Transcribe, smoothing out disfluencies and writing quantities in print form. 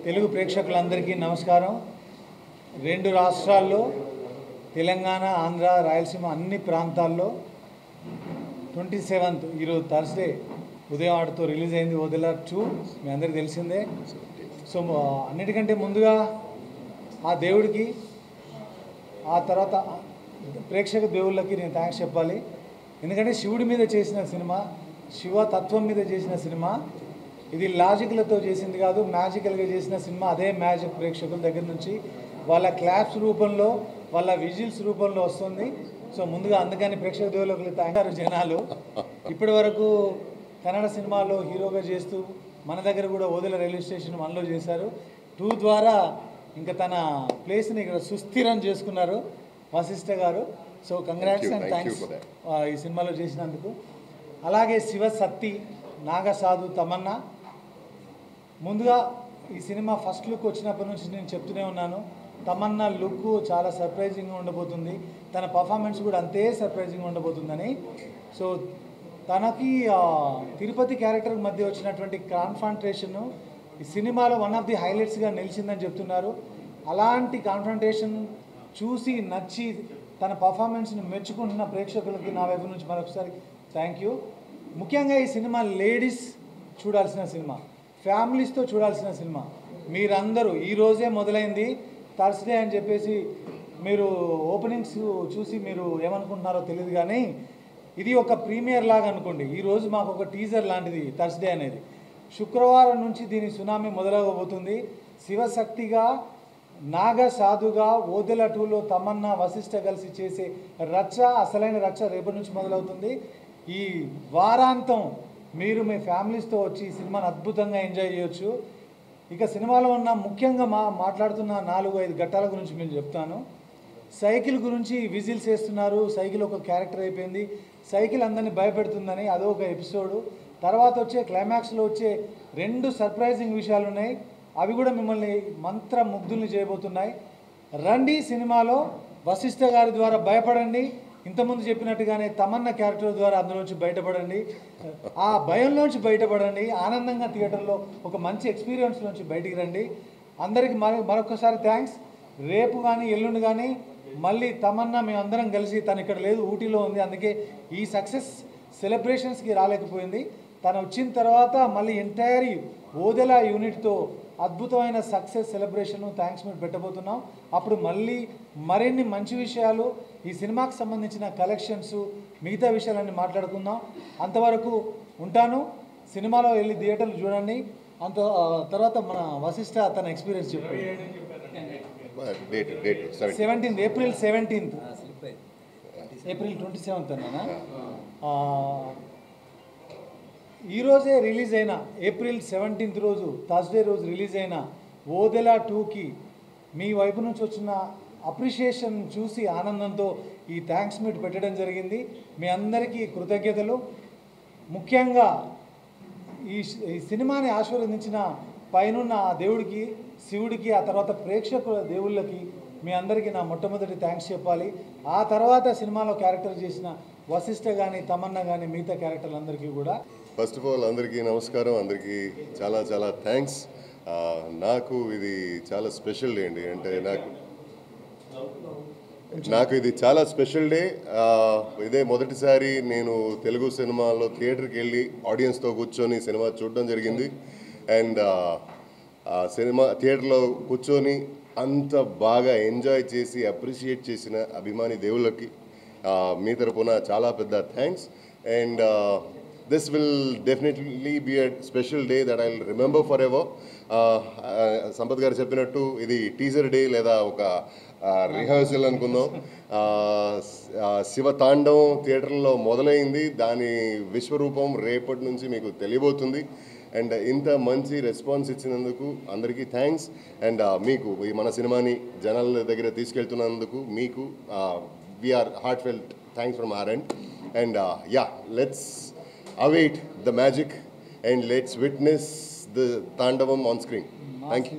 తెలుగు ప్రేక్షకులందరికీ నమస్కారం. రెండు రాష్ట్రాల్లో తెలంగాణ, ఆంధ్ర, రాయలసీమ అన్ని ప్రాంతాల్లో 27th ఈరోజు థర్స్డే ఉదయం ఆటతో రిలీజ్ అయింది ఓదెలా 2. మీ అందరికీ తెలిసిందే. సో అన్నిటికంటే ముందుగా ఆ దేవుడికి, ఆ తర్వాత ప్రేక్షక దేవుళ్ళకి నేను థ్యాంక్స్ చెప్పాలి. ఎందుకంటే శివుడి మీద చేసిన సినిమా, శివ తత్వం మీద చేసిన సినిమా, ఇది లాజిక్లతో చేసింది కాదు, మ్యాజికల్గా చేసిన సినిమా. అదే మ్యాజిక్ ప్రేక్షకుల దగ్గర నుంచి వాళ్ళ క్లాప్స్ రూపంలో, వాళ్ళ విజిల్స్ రూపంలో వస్తుంది. సో ముందుగా అందుకని ప్రేక్షక దేవుళ్ళకి థ్యాంక్. జనాలు ఇప్పటి వరకు కన్నడ సినిమాలో హీరోగా చేస్తూ మన దగ్గర కూడా ఓదెల రైల్వే స్టేషన్ 1లో చేశారు. 2 ద్వారా ఇంకా తన ప్లేస్ని ఇక్కడ సుస్థిరం చేసుకున్నారు వశిష్ఠ గారు. సో కంగ్రాట్స్ అండ్ థ్యాంక్స్ ఈ సినిమాలో చేసినందుకు. అలాగే శివశక్తి, నాగసాధు, తమన్నా. ముందుగా ఈ సినిమా ఫస్ట్ లుక్ వచ్చినప్పటి నుంచి నేను చెప్తూనే ఉన్నాను, తమన్నా లుక్ చాలా సర్ప్రైజింగ్గా ఉండబోతుంది, తన పర్ఫార్మెన్స్ కూడా అంతే సర్ప్రైజింగ్గా ఉండబోతుందని. సో తనకి తిరుపతి క్యారెక్టర్ మధ్య వచ్చినటువంటి కాన్ఫ్రంటేషన్ ఈ సినిమాలో వన్ ఆఫ్ ది హైలైట్స్గా నిలిచిందని చెప్తున్నారు. అలాంటి కాన్ఫ్రంటేషన్ చూసి నచ్చి తన పర్ఫార్మెన్స్ని మెచ్చుకుంటున్న ప్రేక్షకులకి నా వైపు నుంచి మరొకసారి థ్యాంక్ యూ. ముఖ్యంగా ఈ సినిమా లేడీస్ చూడాల్సిన సినిమా, ఫ్యామిలీస్తో చూడాల్సిన సినిమా. మీరందరూ ఈరోజే మొదలైంది థర్స్డే అని చెప్పేసి మీరు ఓపెనింగ్స్ చూసి మీరు ఏమనుకుంటున్నారో తెలియదు, కానీ ఇది ఒక ప్రీమియర్ లాగా అనుకోండి. ఈరోజు మాకు ఒక టీజర్ లాంటిది థర్స్డే అనేది. శుక్రవారం నుంచి దీని సునామీ మొదలవబోతుంది. శివశక్తిగా, నాగ సాధుగా, ఓదెల 2లో తమన్నా, వశిష్ఠ కలిసి చేసే రచ్చ, అసలైన రచ్చ రేపటి నుంచి మొదలవుతుంది. ఈ వారాంతం మీరు మీ ఫ్యామిలీస్తో వచ్చి ఈ సినిమాని అద్భుతంగా ఎంజాయ్ చేయొచ్చు. ఇక సినిమాలో ఉన్న ముఖ్యంగా మాట్లాడుతున్న 4-5 ఘట్టాల గురించి నేను చెప్తాను. సైకిల్ గురించి విజిల్స్ వేస్తున్నారు, సైకిల్ ఒక క్యారెక్టర్ అయిపోయింది, సైకిల్ అందరినీ భయపెడుతుందని అదొక ఎపిసోడు. తర్వాత వచ్చే క్లైమాక్స్లో వచ్చే 2 సర్ప్రైజింగ్ విషయాలు ఉన్నాయి, అవి కూడా మిమ్మల్ని మంత్రముగ్ధుల్ని చేయబోతున్నాయి. రండి సినిమాలో వశిష్ఠ గారి ద్వారా భయపడండి, ఇంతకుముందు చెప్పినట్టుగానే తమన్నా క్యారెక్టర్ ద్వారా అందులోంచి బయటపడండి, ఆ భయంలోంచి బయటపడండి, ఆనందంగా థియేటర్లో ఒక మంచి ఎక్స్పీరియన్స్లోంచి బయటికి రండి. అందరికీ మరొకసారి థ్యాంక్స్. రేపు కానీ ఎల్లుండి కానీ మళ్ళీ తమన్నా మేమందరం కలిసి, తను ఇక్కడ లేదు, ఊటీలో ఉంది, అందుకే ఈ సక్సెస్ సెలబ్రేషన్స్కి రాలేకపోయింది. తను వచ్చిన తర్వాత మళ్ళీ ఎంటైర్ ఓదెల యూనిట్తో అద్భుతమైన సక్సెస్ సెలబ్రేషన్ థ్యాంక్స్ మీట్ పెట్టబోతున్నాం. అప్పుడు మళ్ళీ మరిన్ని మంచి విషయాలు, ఈ సినిమాకి సంబంధించిన కలెక్షన్స్, మిగతా విషయాలన్నీ మాట్లాడుకుందాం. అంతవరకు ఉంటాను. సినిమాలో వెళ్ళి థియేటర్లు చూడండి. తర్వాత మన వశిష్ఠ తన ఎక్స్పీరియన్స్ చెప్పాడు. 17th April 17th April 27th అన్నా. ఈరోజే రిలీజ్ అయిన ఏప్రిల్ 17th రోజు థర్స్డే రోజు రిలీజ్ అయిన ఓదెలా 2కి మీ వైపు నుంచి వచ్చిన అప్రిషియేషన్ చూసి ఆనందంతో ఈ థ్యాంక్స్ మీట్ పెట్టడం జరిగింది. మీ అందరికీ కృతజ్ఞతలు. ముఖ్యంగా ఈ సినిమాని ఆశీర్వదించిన పైనున్న ఆ దేవుడికి, శివుడికి, ఆ తర్వాత ప్రేక్షకుల దేవుళ్ళకి మీ అందరికీ నా మొట్టమొదటి థ్యాంక్స్ చెప్పాలి. ఆ తర్వాత సినిమాలో క్యారెక్టర్ చేసిన వశిష్ఠ కానీ, తమన్నా కానీ, మిగతా క్యారెక్టర్లందరికీ కూడా ఫస్ట్ ఆఫ్ ఆల్ అందరికీ నమస్కారం, అందరికీ చాలా చాలా థ్యాంక్స్. నాకు ఇది చాలా స్పెషల్ డే అండి. అంటే నాకు ఇది చాలా స్పెషల్ డే. ఇదే మొదటిసారి నేను తెలుగు సినిమాలో థియేటర్కి వెళ్ళి ఆడియన్స్తో కూర్చొని సినిమా చూడడం జరిగింది. అండ్ సినిమా థియేటర్లో కూర్చొని అంత బాగా ఎంజాయ్ చేసి అప్రిషియేట్ చేసిన అభిమాని దేవుళ్ళకి మీ తరపున చాలా పెద్ద thanks. And this will definitely be a special day that I'll remember forever. Sampath గారు చెప్పినట్టు ఇది టీజర్ డే లేదా ఒక రిహర్సల్ అనుకుందాం. శివతాండవం థియేటర్లో మొదలైంది, దాని విశ్వరూపం రేపటి నుంచి మీకు తెలియబోతుంది. అండ్ ఇంత మంచి రెస్పాన్స్ ఇచ్చినందుకు అందరికీ థ్యాంక్స్. అండ్ మీకు మన సినిమాని జనాల దగ్గర తీసుకెళ్తున్నందుకు మీకు we are heartfelt thanks from our end. And yeah, let's await the magic and let's witness the Tandavam on screen. Thank you.